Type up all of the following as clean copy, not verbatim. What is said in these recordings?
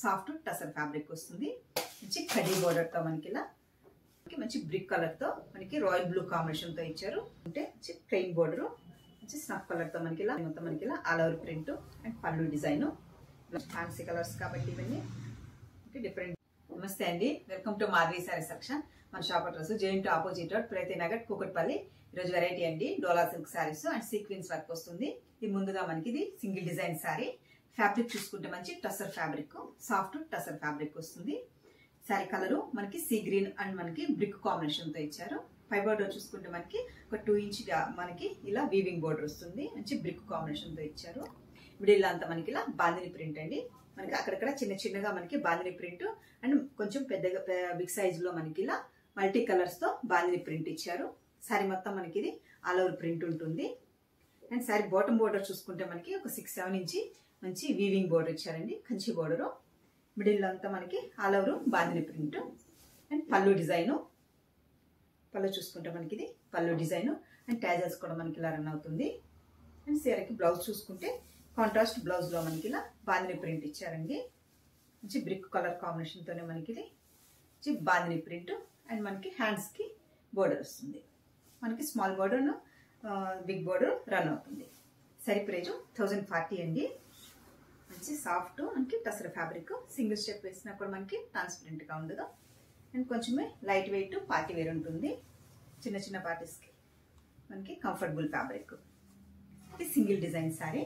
Soft tussar fabric వస్తుంది. మంచి khadi border తో మనకి ఇలా మంచి బ్రిక్ కలర్ తో మనకి రాయల్ బ్లూ కాంబినేషన్ తో ఇచ్చారు. అంటే ప్లెయిన్ బోర్డర్ మంచి స్నఫ్ కలర్ తో మనకి ఇలా మొత్తం మనకి ఇలా ఆల్ ఓవర్ ప్రింట్ అండ్ పళ్ళు డిజైన్ ఫ్యాన్సీ కలర్స్ కాబట్టి ఇవన్నీ డిఫరెంట్. నమస్తే అండి, welcome to Marvi sari section. మన shop address JN opposite road Prathi Nagar Kukatpally. ఈరోజు వెరైటీ అండి Dola silk saris and sequence work వస్తుంది. ఇది ముందుగా మనకి ఇది సింగిల్ డిజైన్ సారీ. ఫ్యాబ్రిక్ చూసుకుంటే మంచి tussar fabric, soft tussar fabric వస్తుంది. సారీ కలర్ మనకి సీ గ్రీన్ అండ్ మనకి బ్రిక్ కాంబినేషన్ తో ఇచ్చారు. పై బోర్డర్ చూసుకుంటే మనకి ఒక 2 ఇంచ్ గా మనకి ఇలా వీవింగ్ బోర్డర్ వస్తుంది. మంచి బ్రిక్ కాంబినేషన్ తో ఇచ్చారు. మిడిల్ అంతా మనకి ఇలా బాందిని ప్రింట్ అండి. మనకి అక్కడక్కడ చిన్న చిన్నగా మనకి బాందిని ప్రింట్ అండ్ కొంచెం పెద్దగా బిగ్ సైజ్ లో మనకి ఇలా మల్టీ కలర్స్ తో బాందిని ప్రింట్ ఇచ్చారు. సారీ మొత్తం మనకి ఇది ఆల్ ఓవర్ ప్రింట్ ఉంటుంది. అండ్ సారీ బాటమ్ బోర్డర్ చూసుకుంటే మనకి ఒక 6-7 ఇంచ్ మంచి వీవింగ్ బోర్డర్ ఇచ్చారండి, కంచి బోర్డర్. మిడిల్ అంతా మనకి all over bandhani print and పళ్ళు డిజైన్. పళ్ళు చూసుకుంటే మనకి ఇది పళ్ళు డిజైన్ అండ్ ట్యాజల్స్ కూడా మనకి ఇలా రన్ అవుతుంది. అండ్ సారీకి బ్లౌజ్ చూసుకుంటే కాంట్రాస్ట్ బ్లౌజ్ లో మనకి ఇలా బాందిని ప్రింట్ ఇచ్చారండి. మంచి బ్రిక్ కలర్ కాంబినేషన్ తోనే మనకి ఇది బాందిని ప్రింట్ అండ్ మనకి హ్యాండ్స్ కి బోర్డర్ వస్తుంది. మనకి small border big border run అవుతుంది. సారీ ప్రైజ్ 1040 అండి. మంచి సాఫ్ట్ మనకి టసర్ ఫ్యాబ్రిక్, సింగిల్ స్టెప్ వేసినా కూడా మనకి ట్రాన్స్పరెంట్ గా ఉండదు. అండ్ కొంచెమే లైట్ వెయిట్ పార్టీ వేర్ ఉంటుంది. చిన్న చిన్న పార్టీస్ కి మనకి కంఫర్టబుల్ ఫ్యాబ్రిక్. ఇది సింగిల్ డిజైన్ సారీ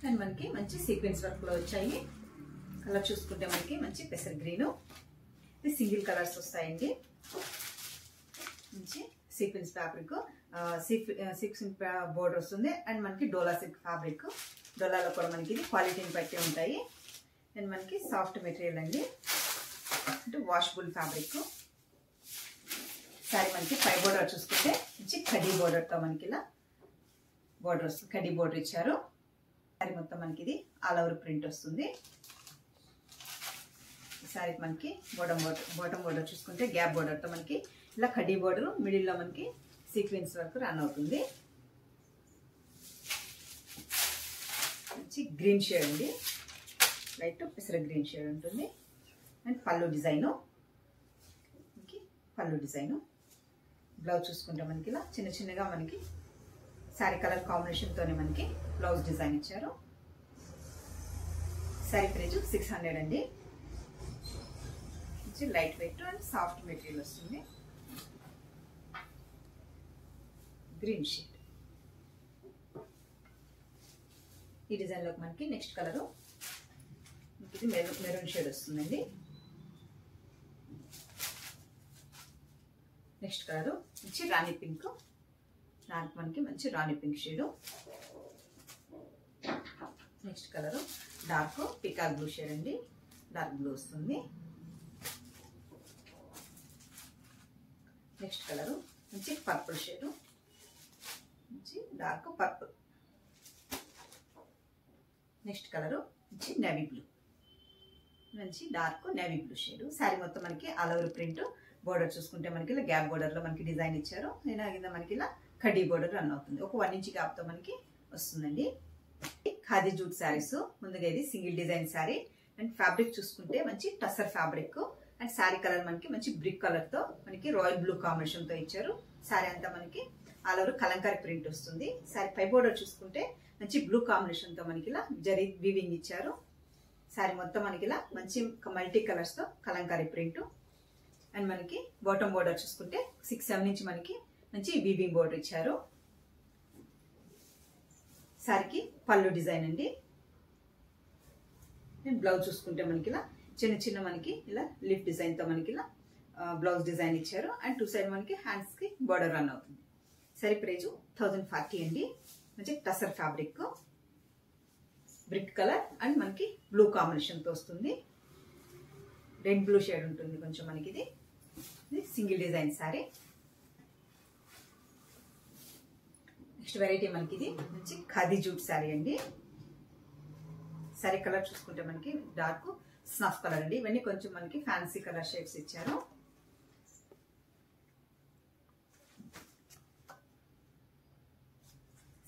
అండ్ మనకి మంచి సీక్వెన్స్ వర్క్ లో వచ్చాయి. కలర్ చూసుకుంటే మనకి మంచి పెసర్ గ్రీన్. ఇది సింగిల్ కలర్స్ వస్తాయండి. మంచి సీక్వెన్స్ ఫ్యాబ్రిక్, సీక్వెన్స్ బోర్డర్ వస్తుంది. అండ్ మనకి డోలా సిల్క్ ఫ్యాబ్రిక్. డోలాలో కూడా మనకి ఇది క్వాలిటీని బట్టి ఉంటాయి. అండ్ మనకి సాఫ్ట్ మెటీరియల్ అండి, అంటే వాషబుల్ ఫ్యాబ్రిక్. సారీ మనకి పై బోర్డర్ చూసుకుంటే మంచి కడీ బోర్డర్ తో మనకి ఇలా బోర్డర్ వస్తుంది, కడీ బోర్డర్ ఇచ్చారు. సారీ మొత్తం మనకి ఇది ఆల్ ఓవర్ ప్రింట్ వస్తుంది. సారీ మనకి బాటమ్ బోర్డర్ చూసుకుంటే గ్యాప్ బోర్డర్ తో మనకి ఇలా కడీ బోర్డర్, మిడిల్ లో మనకి సీక్వెన్స్ వర్క్ రన్ అవుతుంది. మంచి గ్రీన్ షేడ్ అండి, లైట్ పెసర గ్రీన్ షేడ్ ఉంటుంది. అండ్ పళ్ళు డిజైన్, పళ్ళు డిజైన్. బ్లౌజ్ చూసుకుంటే మనకి ఇలా చిన్న చిన్నగా మనకి శారీ కలర్ కాంబినేషన్ తోనే మనకి బ్లౌజ్ డిజైన్ ఇచ్చారు. శారీ ప్రైజ్ 600 అండి. మంచి light weight and soft material వస్తుంది. Green shade. ఈ డిజైన్ లోకి మనకి నెక్స్ట్ కలర్ ఇది మెరూన్ షేడ్ వస్తుందండి. నెక్స్ట్ కలర్ మంచి రాణి పింక్. దానికి మనకి మంచి rani pink shade. Next colour dark peacock blue shade అండి, డార్క్ బ్లూ వస్తుంది. నెక్స్ట్ కలర్ మంచి పర్పుల్ షేడ్, మంచి డార్క్ పర్పుల్. నెక్స్ట్ కలర్ మంచి నేవీ బ్లూ, మంచి dark navy blue shade. Sari మొత్తం మనకి ఆల్ ఓవర్ ప్రింట్. బోర్డర్ చూసుకుంటే మనకి ఇలా గ్యాప్ బోర్డర్ లో మనకి డిజైన్ ఇచ్చారు. నేను కింద మనకి ఇలా కడ్డీ బోర్డర్ రన్ అవుతుంది. ఒక 1 ఇంచ్ గ్యాప్ తో మనకి వస్తుందండి. ఖాదీ జూట్ శారీస్. ముందుగా ఇది single design sari and fabric చూసుకుంటే మంచి tussar fabric and sari colour మనకి మంచి బ్రిక్ కలర్ తో మనకి రాయల్ బ్లూ కాంబినేషన్ తో ఇచ్చారు. శారీ అంతా మనకి ఆల్ ఓవర్ కలంకారీ ప్రింట్ వస్తుంది. శారీ పై బోర్డర్ చూసుకుంటే మంచి బ్లూ కాంబినేషన్ తో మనకి ఇలా జరీ వీవింగ్ ఇచ్చారు. శారీ మొత్తం మనకి ఇలా మంచి మల్టీ కలర్స్ తో కలంకారీ ప్రింట్. అండ్ మనకి బాటమ్ బోర్డర్ చూసుకుంటే 6-7 ఇంచ్ మనకి మంచి వీవింగ్ బోర్డర్ ఇచ్చారు. శారీకి పళ్ళు డిజైన్ అండి. అండ్ బ్లౌజ్ చూసుకుంటే మనకి ఇలా చిన్న చిన్న మనకి ఇలా లీఫ్ డిజైన్ తో మనకి ఇలా బ్లౌజ్ డిజైన్ ఇచ్చారు. అండ్ 2 సైడ్ మనకి హ్యాండ్స్ కి బోర్డర్ రన్ అవుతుంది. సారీ ప్రైజ్ 1040 అండి. మంచి tussar fabric, brick colour and మనకి బ్లూ కాంబినేషన్ తో వస్తుంది. రెడ్ బ్లూ షేడ్ ఉంటుంది కొంచెం మనకి. ఇది single design sorry. Next variety మనకి ఇది మంచి ఖాదీ జూట్ సారీ అండి. సారీ కలర్ చూసుకుంటే మనకి డార్క్ స్నఫ్ కలర్ అండి. ఇవన్నీ కొంచెం మనకి ఫ్యాన్సీ కలర్ షేడ్స్ ఇచ్చారు.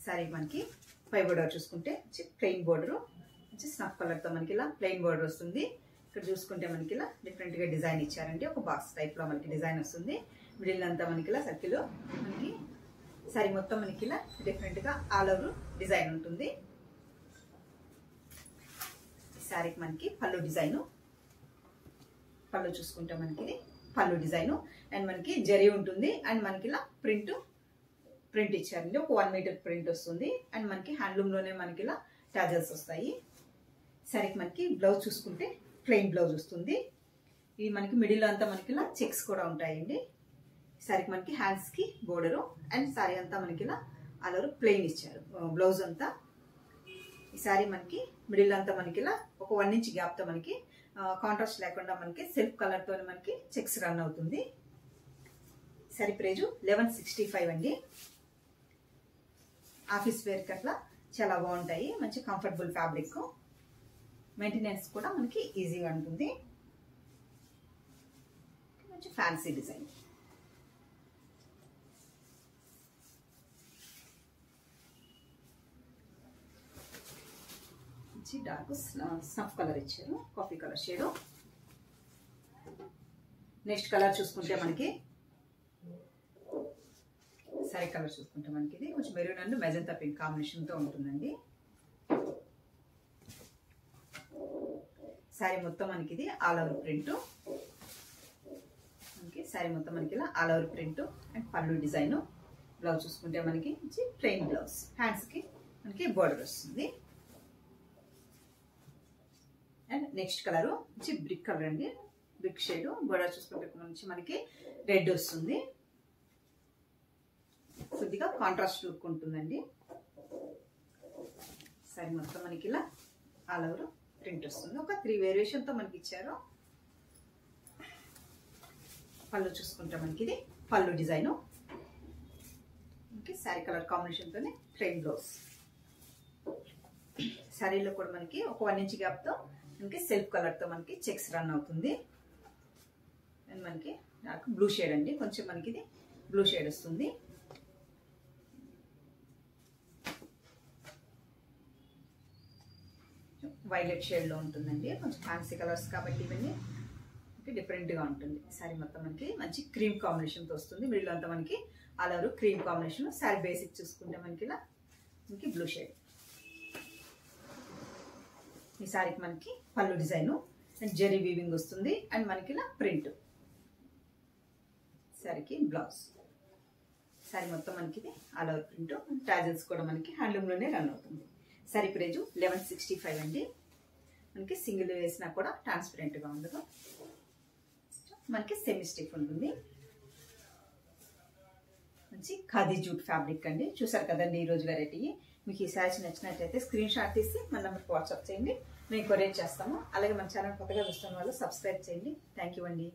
సారీ మనకి పై బోర్డర్ చూసుకుంటే ప్లెయిన్ బోర్డర్ స్నఫ్ కలర్ తో మనకి ఇలా ప్లెయిన్ బోర్డర్ వస్తుంది. ఇక్కడ చూసుకుంటే మనకి ఇలా డిఫరెంట్ గా డిజైన్ ఇచ్చారండి. ఒక బాక్స్ టైప్ లో మనకి డిజైన్ వస్తుంది. మిడిల్ అంతా మనకి ఇలా సర్కిల్ మనకి సారీ మొత్తం మనకి ఇలా డిఫరెంట్ గా ఆల్ ఓవర్ డిజైన్ ఉంటుంది. ఈ సారీకి మనకి పళ్ళు డిజైన్, పళ్ళు చూసుకుంటే మనకి ఇది పళ్ళు డిజైన్ అండ్ మనకి జరీ ఉంటుంది. అండ్ మనకి ఇలా ప్రింట్ ఇచ్చారండి. ఒక 1 మీటర్ ప్రింట్ వస్తుంది. అండ్ మనకి హ్యాండ్లూమ్ లోనే మనకి ఇలా టాజల్స్ వస్తాయి. సారీకి మనకి బ్లౌజ్ చూసుకుంటే ప్లెయిన్ బ్లౌజ్ వస్తుంది. ఇది మనకి మిడిల్ అంతా మనకి ఇలా చెక్స్ కూడా ఉంటాయండి. సారీకి మనకి హ్యాండ్స్ కి బోర్డరు అండ్ సారీ అంతా మనకి ఇలా ఆల్ ఓవర్ ప్లెయిన్ ఇచ్చారు బ్లౌజ్ అంతా. ఈ సారీ మనకి మిడిల్ అంతా మనకి ఇలా ఒక 1 ఇంచ్ గ్యాప్ తో మనకి కాంట్రాస్ట్ లేకుండా మనకి సెల్ఫ్ కలర్ తో మనకి చెక్స్ రన్ అవుతుంది. సారీ ప్రైజ్ 1165 అండి. ఆఫీస్ వేర్ కట్లా చాలా బాగుంటాయి. మంచి కంఫర్టబుల్ ఫ్యాబ్రిక్, మెయింటెనెన్స్ కూడా మనకి ఈజీగా ఉంటుంది. మంచి ఫ్యాన్సీ డిజైన్. మంచి డార్క్ స్నఫ్ కలర్ ఇచ్చారు, coffee colour shade. Next colour చూసుకుంటే మనకి సారీ కలర్ చూసుకుంటే మనకి ఇది కొంచెం maroon and magenta pink combination తో ఉంటుందండి. సారీ మొత్తం మనకి ఇది ఆల్ ఓవర్ ప్రింట్. మనకి సారీ మొత్తం మనకి ఇలా ఆల్ ఓవర్ ప్రింట్ అండ్ పళ్ళు డిజైన్. బ్లౌజ్ చూసుకుంటే మనకి ప్లెయిన్ బ్లౌజ్, హ్యాండ్స్ కి మనకి బోర్డర్ వస్తుంది. అండ్ నెక్స్ట్ కలర్ వచ్చి బ్రిక్ కలర్ అండి, బ్రిక్ షేడ్. బోర్డర్ చూసుకుంటే నుంచి మనకి రెడ్ వస్తుంది. కొద్దిగా కాంట్రాస్ట్ లుక్ ఉంటుందండి. సారీ మొత్తం మనకి ఇలా ఆల్ ఓవర్ ప్రింట్ వస్తుంది. ఒక 3 వేరియేషన్ తో మనకి ఇచ్చారు. పళ్ళు చూసుకుంటే మనకి ఇది పళ్ళు డిజైన్. సారీ కలర్ కాంబినేషన్ తోనే ప్లెయిన్ బ్లౌజ్. సారీలో కూడా మనకి ఒక 1 ఇంచ్ గ్యాప్ తో మనకి సెల్ఫ్ కలర్ తో మనకి చెక్స్ రన్ అవుతుంది. అండ్ మనకి నాకు బ్లూ షేడ్ అండి, కొంచెం మనకి ఇది బ్లూ షేడ్ వస్తుంది. వైలెట్ షేడ్ లో ఉంటుందండి. కొంచెం ఫ్యాన్సీ కలర్స్ కాబట్టి ఇవన్నీ డిఫరెంట్ గా ఉంటుంది. సారీ మొత్తం మనకి మంచి క్రీమ్ కాంబినేషన్ తో వస్తుంది. మిడిల్ అంతా మనకి all over cream combination. Sorry basic చూసుకుంటే మనకి ఇలా మనకి బ్లూ షేడ్. ఈ సారీకి మనకి పళ్ళు డిజైన్ అండ్ జెరీ వీవింగ్ వస్తుంది. అండ్ మనకి ఇలా ప్రింట్. సారీకి బ్లౌజ్. సారీ మొత్తం మనకి ఇది ఆల్ ఓవర్ ప్రింట్. టాజల్స్ కూడా మనకి హ్యాండ్లూమ్ లోనే రన్ అవుతుంది. సారీ ప్రైజ్ 1165 అండి. మనకి సింగిల్ వేసినా కూడా ట్రాన్స్పరెంట్ గా ఉండదు, మనకి సెమీ స్టిఫ్ ఉంటుంది. మంచి ఖాదీ జూట్ ఫ్యాబ్రిక్ అండి. చూసారు కదండి ఈరోజు వెరైటీ. మీకు ఈ సారీస్ నచ్చినట్లయితే స్క్రీన్ షాట్ తీసి మన నెంబర్కి వాట్సాప్ చేయండి, మేము కొరియర్ చేస్తాము. అలాగే మన ఛానల్ కొత్తగా చూస్తున్న వాళ్ళు సబ్స్క్రైబ్ చేయండి. థ్యాంక్ యూ అండి.